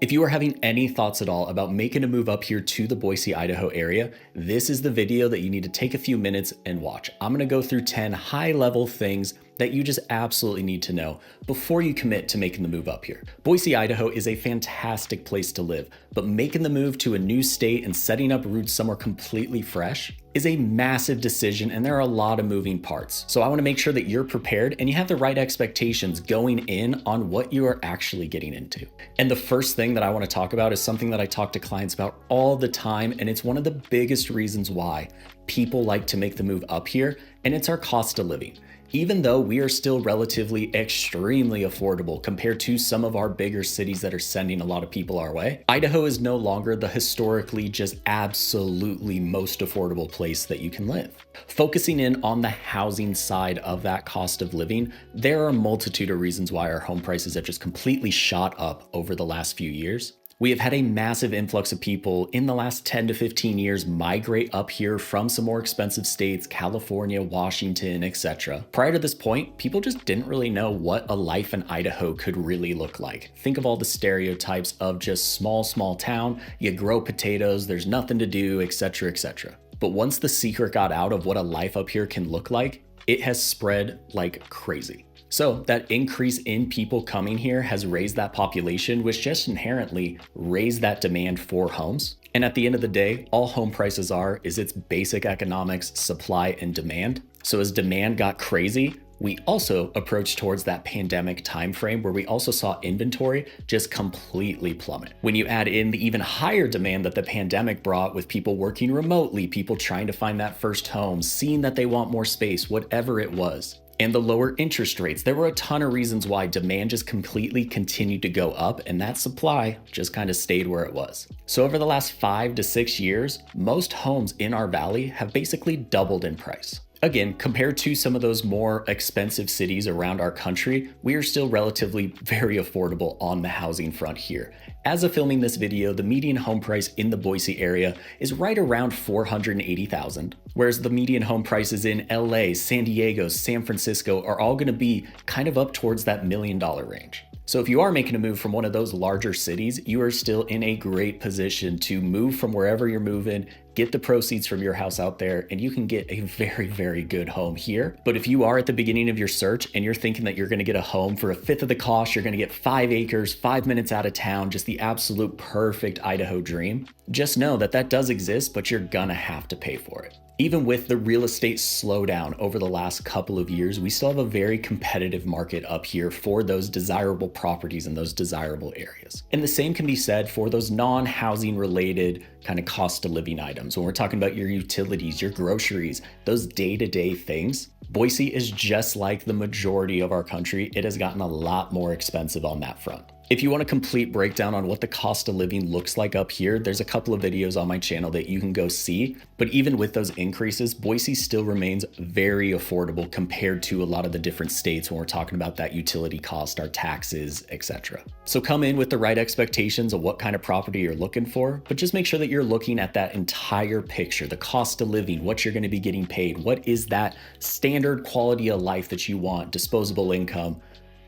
If you are having any thoughts at all about making a move up here to the Boise, Idaho area, this is the video that you need to take a few minutes and watch. I'm gonna go through 10 high-level things that you just absolutely need to know before you commit to making the move up here. Boise, Idaho is a fantastic place to live, but making the move to a new state and setting up roots somewhere completely fresh is a massive decision, and there are a lot of moving parts. So I wanna make sure that you're prepared and you have the right expectations going in on what you are actually getting into. And the first thing that I wanna talk about is something that I talk to clients about all the time, and it's one of the biggest reasons why people like to make the move up here, and it's our cost of living. Even though we are still relatively extremely affordable compared to some of our bigger cities that are sending a lot of people our way, Idaho is no longer the historically just absolutely most affordable place that you can live. Focusing in on the housing side of that cost of living, there are a multitude of reasons why our home prices have just completely shot up over the last few years. We have had a massive influx of people in the last 10 to 15 years migrate up here from some more expensive states, California, Washington, etc. Prior to this point, people just didn't really know what a life in Idaho could really look like. Think of all the stereotypes of just small town, you grow potatoes, there's nothing to do, etc., etc. But once the secret got out of what a life up here can look like, it has spread like crazy. So that increase in people coming here has raised that population, which just inherently raised that demand for homes. And at the end of the day, all home prices are is its basic economics, supply and demand. So as demand got crazy, we also approached towards that pandemic timeframe where we also saw inventory just completely plummet. When you add in the even higher demand that the pandemic brought with people working remotely, people trying to find that first home, seeing that they want more space, whatever it was, and the lower interest rates, there were a ton of reasons why demand just completely continued to go up and that supply just kind of stayed where it was. So over the last 5 to 6 years, most homes in our valley have basically doubled in price. Again, compared to some of those more expensive cities around our country, we are still relatively very affordable on the housing front here. As of filming this video, the median home price in the Boise area is right around $480,000, whereas the median home prices in LA, San Diego, San Francisco are all gonna be kind of up towards that $1 million range. So if you are making a move from one of those larger cities, you are still in a great position to move from wherever you're moving, get the proceeds from your house out there, and you can get a very, very good home here. But if you are at the beginning of your search and you're thinking that you're gonna get a home for a fifth of the cost, you're gonna get 5 acres, 5 minutes out of town, just the absolute perfect Idaho dream, just know that that does exist, but you're gonna have to pay for it. Even with the real estate slowdown over the last couple of years, we still have a very competitive market up here for those desirable properties in those desirable areas. And the same can be said for those non-housing related kind of cost of living items. When we're talking about your utilities, your groceries, those day-to-day things, Boise is just like the majority of our country. It has gotten a lot more expensive on that front. If you want a complete breakdown on what the cost of living looks like up here, there's a couple of videos on my channel that you can go see. But even with those increases, Boise still remains very affordable compared to a lot of the different states when we're talking about that utility cost, our taxes, etc. So come in with the right expectations of what kind of property you're looking for, but just make sure that you're looking at that entire picture, the cost of living, what you're going to be getting paid, what is that standard quality of life that you want, disposable income.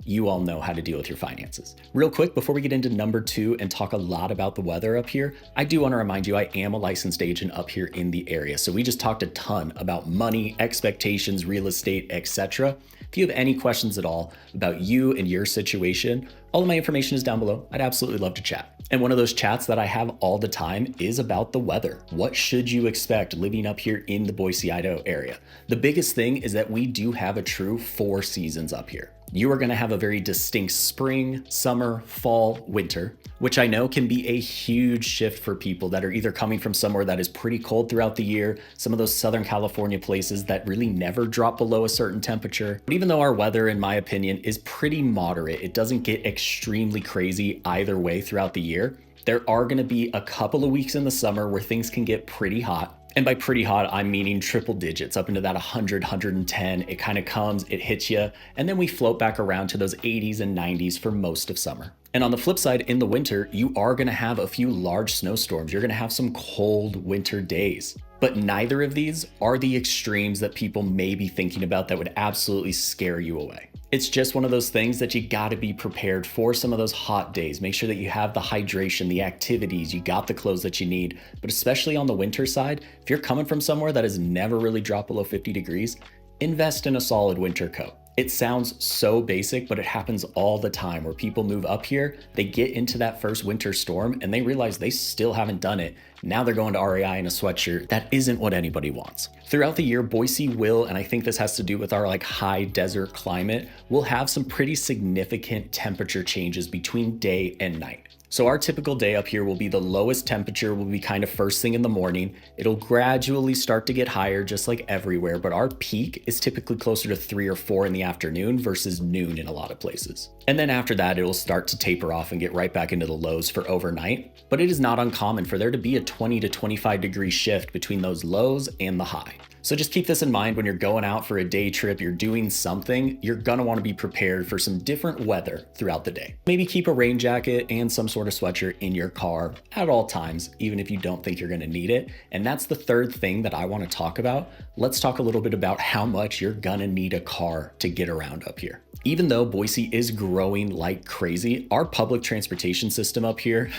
You all know how to deal with your finances. Real quick, before we get into number 2 and talk a lot about the weather up here, I do want to remind you I am a licensed agent up here in the area. So we just talked a ton about money, expectations, real estate, etc. If you have any questions at all about you and your situation, all of my information is down below. I'd absolutely love to chat. And one of those chats that I have all the time is about the weather. What should you expect living up here in the Boise, Idaho area? The biggest thing is that we do have a true 4 seasons up here. You are going to have a very distinct spring, summer, fall, winter, which I know can be a huge shift for people that are either coming from somewhere that is pretty cold throughout the year, some of those Southern California places that really never drop below a certain temperature. But even though our weather, in my opinion, is pretty moderate, it doesn't get extremely crazy either way throughout the year. There are going to be a couple of weeks in the summer where things can get pretty hot. And by pretty hot, I'm meaning triple digits, up into that 100, 110. It kind of comes, it hits you, and then we float back around to those 80s and 90s for most of summer. And on the flip side, in the winter, you are going to have a few large snowstorms. You're going to have some cold winter days. But neither of these are the extremes that people may be thinking about that would absolutely scare you away. It's just one of those things that you got to be prepared for some of those hot days. Make sure that you have the hydration, the activities, you got the clothes that you need. But especially on the winter side, if you're coming from somewhere that has never really dropped below 50 degrees, invest in a solid winter coat. It sounds so basic, but it happens all the time where people move up here, they get into that first winter storm and they realize they still haven't done it. Now they're going to REI in a sweatshirt. That isn't what anybody wants. Throughout the year, Boise will, and I think this has to do with our high desert climate, will have some pretty significant temperature changes between day and night. So our typical day up here will be the lowest temperature will be kind of first thing in the morning. It'll gradually start to get higher just like everywhere, but our peak is typically closer to 3 or 4 in the afternoon versus noon in a lot of places. And then after that, it'll start to taper off and get right back into the lows for overnight. But it is not uncommon for there to be a 20 to 25 degree shift between those lows and the high. So just keep this in mind when you're going out for a day trip, you're doing something, you're gonna wanna be prepared for some different weather throughout the day. Maybe keep a rain jacket and some sort of sweatshirt in your car at all times, even if you don't think you're gonna need it. And that's the third thing that I wanna talk about. Let's talk a little bit about how much you're gonna need a car to get around up here. Even though Boise is growing like crazy, our public transportation system up here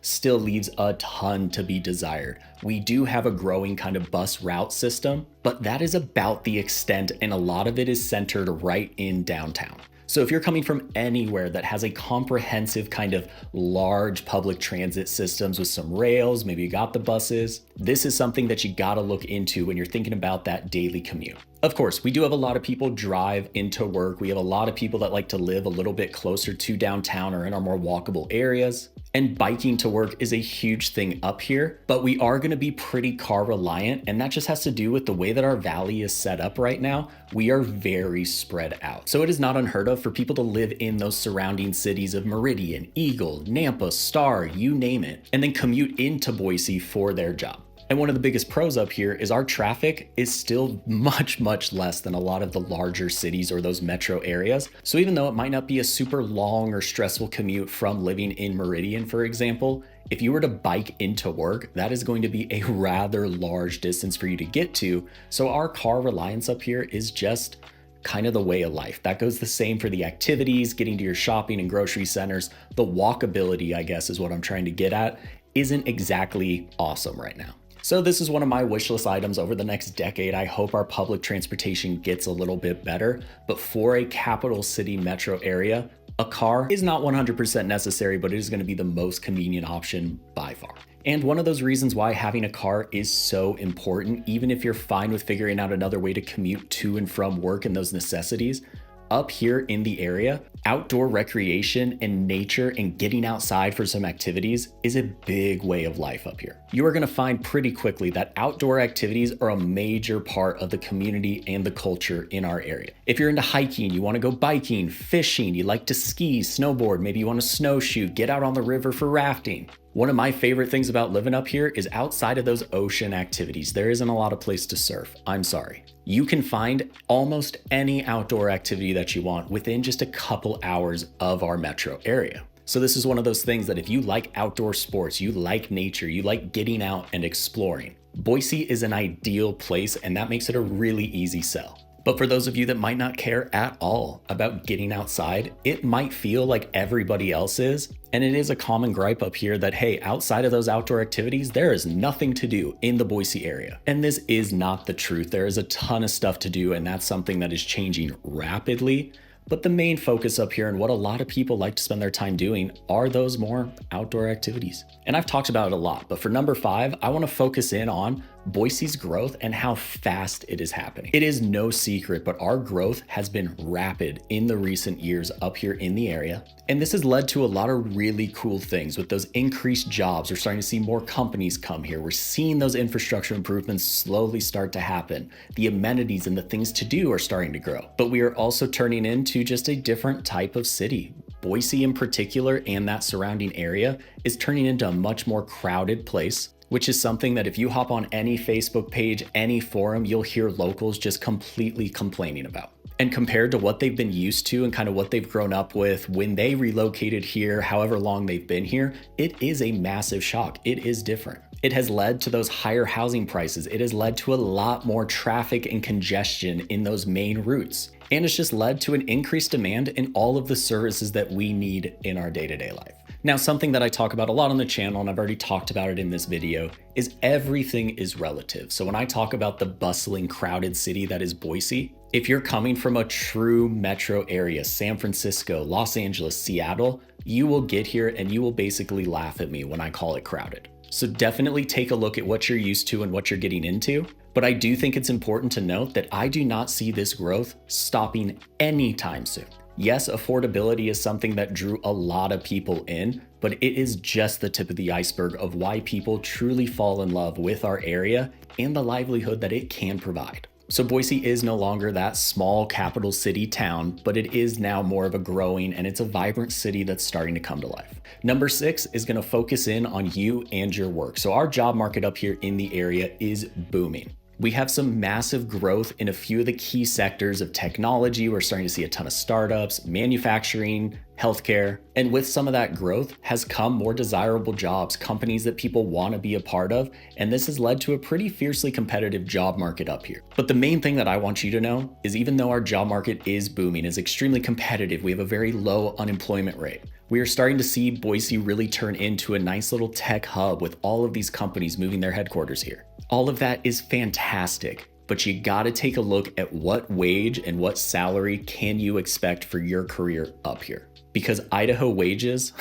still leaves a ton to be desired. We do have a growing kind of bus route system, but that is about the extent, and a lot of it is centered right in downtown. So if you're coming from anywhere that has a comprehensive kind of large public transit systems with some rails, maybe you got the buses, this is something that you gotta look into when you're thinking about that daily commute. Of course, we do have a lot of people drive into work. We have a lot of people that like to live a little bit closer to downtown or in our more walkable areas. And biking to work is a huge thing up here, but we are gonna be pretty car reliant, and that just has to do with the way that our valley is set up right now. We are very spread out. So it is not unheard of for people to live in those surrounding cities of Meridian, Eagle, Nampa, Star, you name it, and then commute into Boise for their job. And one of the biggest pros up here is our traffic is still much, much less than a lot of the larger cities or those metro areas. So even though it might not be a super long or stressful commute from living in Meridian, for example, if you were to bike into work, that is going to be a rather large distance for you to get to. So our car reliance up here is just kind of the way of life. That goes the same for the activities, getting to your shopping and grocery centers. The walkability, I guess, is what I'm trying to get at, isn't exactly awesome right now. So this is one of my wish list items over the next decade. I hope our public transportation gets a little bit better, but for a capital city metro area, a car is not 100% necessary, but it is going to be the most convenient option by far. And one of those reasons why having a car is so important, even if you're fine with figuring out another way to commute to and from work and those necessities, up here in the area, outdoor recreation and nature and getting outside for some activities is a big way of life up here. You are going to find pretty quickly that outdoor activities are a major part of the community and the culture in our area. If you're into hiking, you want to go biking, fishing, you like to ski, snowboard, maybe you want to snowshoe, get out on the river for rafting. One of my favorite things about living up here is outside of those ocean activities, there isn't a lot of place to surf. I'm sorry. You can find almost any outdoor activity that you want within just a couple hours of our metro area. So this is one of those things that if you like outdoor sports, you like nature, you like getting out and exploring, Boise is an ideal place, and that makes it a really easy sell. But for those of you that might not care at all about getting outside, it might feel like everybody else is. And it is a common gripe up here that, hey, outside of those outdoor activities, there is nothing to do in the Boise area. And this is not the truth. There is a ton of stuff to do, and that's something that is changing rapidly. But the main focus up here and what a lot of people like to spend their time doing are those more outdoor activities. And I've talked about it a lot, but for number 5, I want to focus in on Boise's growth and how fast it is happening. It is no secret, but our growth has been rapid in the recent years up here in the area. And this has led to a lot of really cool things with those increased jobs. We're starting to see more companies come here. We're seeing those infrastructure improvements slowly start to happen. The amenities and the things to do are starting to grow. But we are also turning into just a different type of city. Boise in particular and that surrounding area is turning into a much more crowded place, which is something that if you hop on any Facebook page, any forum, you'll hear locals just completely complaining about. And compared to what they've been used to and kind of what they've grown up with when they relocated here, however long they've been here, it is a massive shock. It is different. It has led to those higher housing prices. It has led to a lot more traffic and congestion in those main routes. And it's just led to an increased demand in all of the services that we need in our day-to-day life. Now, something that I talk about a lot on the channel, and I've already talked about it in this video, is everything is relative. So when I talk about the bustling, crowded city that is Boise, if you're coming from a true metro area, San Francisco, Los Angeles, Seattle, you will get here and you will basically laugh at me when I call it crowded. So definitely take a look at what you're used to and what you're getting into. But I do think it's important to note that I do not see this growth stopping anytime soon. Yes, affordability is something that drew a lot of people in, but it is just the tip of the iceberg of why people truly fall in love with our area and the livelihood that it can provide. So Boise is no longer that small capital city town, but it is now more of a growing and it's a vibrant city that's starting to come to life. Number 6 is going to focus in on you and your work. So our job market up here in the area is booming. We have some massive growth in a few of the key sectors of technology. We're starting to see a ton of startups, manufacturing, healthcare. And with some of that growth has come more desirable jobs, companies that people want to be a part of. And this has led to a pretty fiercely competitive job market up here. But the main thing that I want you to know is even though our job market is booming, is extremely competitive, we have a very low unemployment rate. We are starting to see Boise really turn into a nice little tech hub with all of these companies moving their headquarters here. All of that is fantastic, but you gotta take a look at what wage and what salary can you expect for your career up here. Because Idaho wages,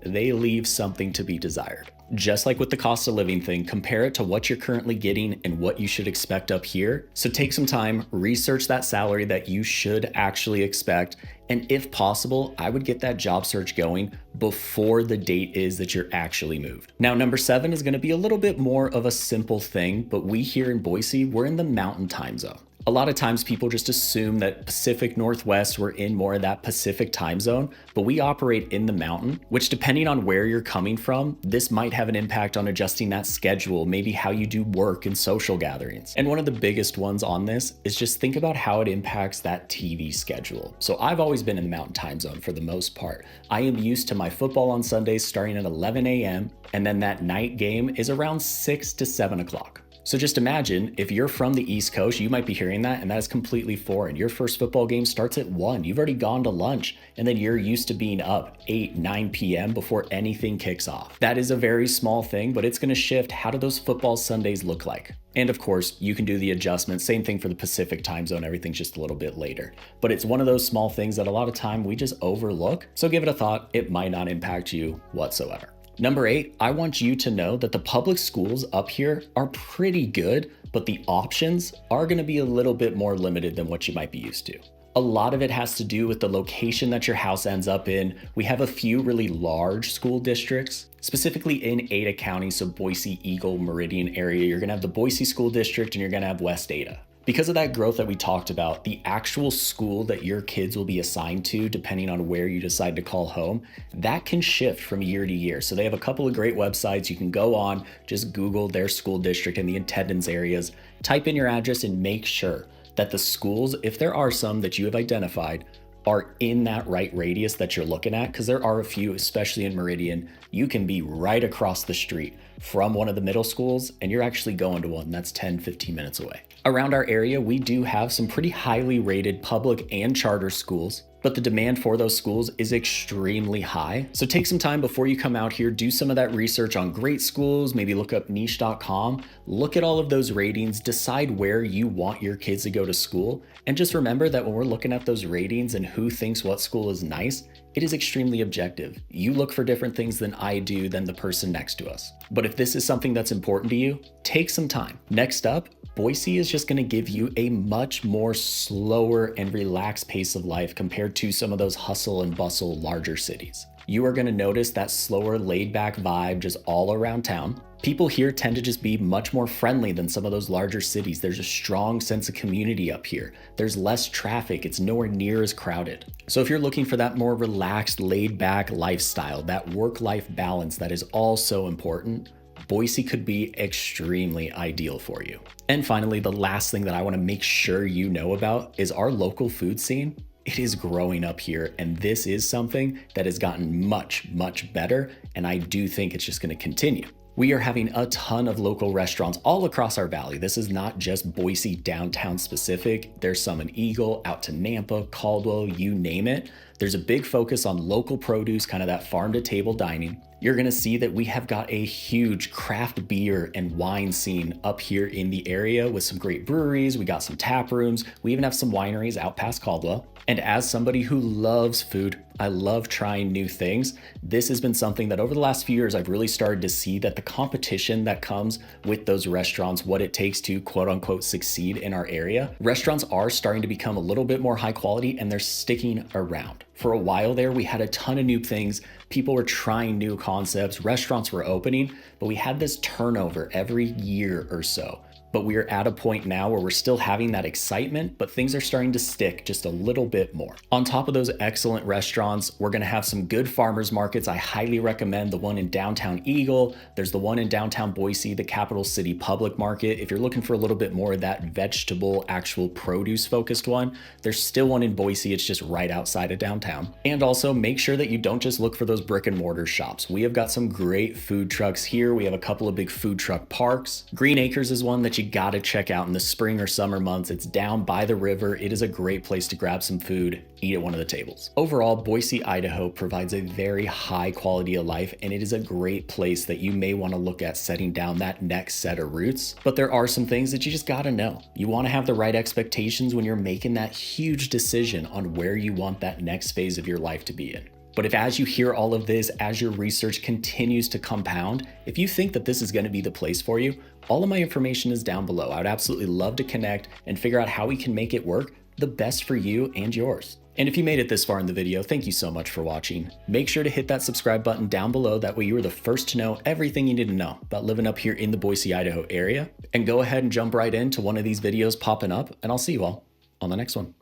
they leave something to be desired. Just like with the cost of living thing, compare it to what you're currently getting and what you should expect up here. So take some time, research that salary that you should actually expect. And if possible, I would get that job search going before the date is that you're actually moved. Now, number 7 is gonna be a little bit more of a simple thing, but we here in Boise, we're in the mountain time zone. A lot of times people just assume that Pacific Northwest, we're in more of that Pacific time zone, but we operate in the mountain, which depending on where you're coming from, this might have an impact on adjusting that schedule, maybe how you do work and social gatherings. And one of the biggest ones on this is just think about how it impacts that TV schedule. So I've always been in the mountain time zone for the most part. I am used to my football on Sundays starting at 11 a.m. and then that night game is around 6 to 7 o'clock. So just imagine if you're from the East Coast, you might be hearing that and that is completely foreign. Your first football game starts at 1. You've already gone to lunch and then you're used to being up 8, 9 p.m. before anything kicks off. That is a very small thing, but it's going to shift. How do those football Sundays look like? And of course, you can do the adjustment. Same thing for the Pacific time zone. Everything's just a little bit later. But it's one of those small things that a lot of time we just overlook. So give it a thought. It might not impact you whatsoever. Number 8, I want you to know that the public schools up here are pretty good, but the options are going to be a little bit more limited than what you might be used to. A lot of it has to do with the location that your house ends up in. We have a few really large school districts, specifically in Ada County, so Boise, Eagle, Meridian area. You're going to have the Boise School District and you're going to have West Ada. Because of that growth that we talked about, the actual school that your kids will be assigned to, depending on where you decide to call home, that can shift from year to year. So they have a couple of great websites. You can go on, just Google their school district and the attendance areas, type in your address and make sure that the schools, if there are some that you have identified, are in that right radius that you're looking at, because there are a few, especially in Meridian, you can be right across the street from one of the middle schools and you're actually going to one that's 10, 15 minutes away. Around our area, we do have some pretty highly rated public and charter schools, but the demand for those schools is extremely high. So take some time before you come out here, do some of that research on great schools, maybe look up niche.com, look at all of those ratings, decide where you want your kids to go to school. And just remember that when we're looking at those ratings and who thinks what school is nice, it is extremely objective. You look for different things than I do than the person next to us. But if this is something that's important to you, take some time. Next up, Boise is just going to give you a much more slower and relaxed pace of life compared to some of those hustle and bustle larger cities. You are going to notice that slower, laid back vibe just all around town. People here tend to just be much more friendly than some of those larger cities. There's a strong sense of community up here. There's less traffic. It's nowhere near as crowded. So if you're looking for that more relaxed, laid back lifestyle, that work-life balance that is all so important, Boise could be extremely ideal for you. And finally, the last thing that I want to make sure you know about is our local food scene. It is growing up here, and this is something that has gotten much, much better, and I do think it's just going to continue. We are having a ton of local restaurants all across our valley. This is not just Boise downtown specific. There's some in Eagle, out to Nampa, Caldwell, you name it. There's a big focus on local produce, kind of that farm to table dining. You're gonna see that we have got a huge craft beer and wine scene up here in the area with some great breweries. We got some tap rooms. We even have some wineries out past Caldwell. And as somebody who loves food, I love trying new things. This has been something that over the last few years, I've really started to see that the competition that comes with those restaurants, what it takes to quote unquote succeed in our area, restaurants are starting to become a little bit more high quality and they're sticking around. For a while there, we had a ton of new things. People were trying new concepts, restaurants were opening, but we had this turnover every year or so. But we are at a point now where we're still having that excitement, but things are starting to stick just a little bit more. On top of those excellent restaurants, we're gonna have some good farmers markets. I highly recommend the one in downtown Eagle. There's the one in downtown Boise, the Capital City Public Market. If you're looking for a little bit more of that vegetable, actual produce focused one, there's still one in Boise. It's just right outside of downtown. And also make sure that you don't just look for those brick and mortar shops. We have got some great food trucks here. We have a couple of big food truck parks. Green Acres is one that you gotta check out in the spring or summer months. It's down by the river. It is a great place to grab some food, eat at one of the tables. Overall, Boise, Idaho provides a very high quality of life, and it is a great place that you may wanna look at setting down that next set of roots. But there are some things that you just gotta know. You wanna have the right expectations when you're making that huge decision on where you want that next phase of your life to be in. But if as you hear all of this, as your research continues to compound, if you think that this is gonna be the place for you, all of my information is down below. I would absolutely love to connect and figure out how we can make it work the best for you and yours. And if you made it this far in the video, thank you so much for watching. Make sure to hit that subscribe button down below. That way you are the first to know everything you need to know about living up here in the Boise, Idaho area. And go ahead and jump right into one of these videos popping up, and I'll see you all on the next one.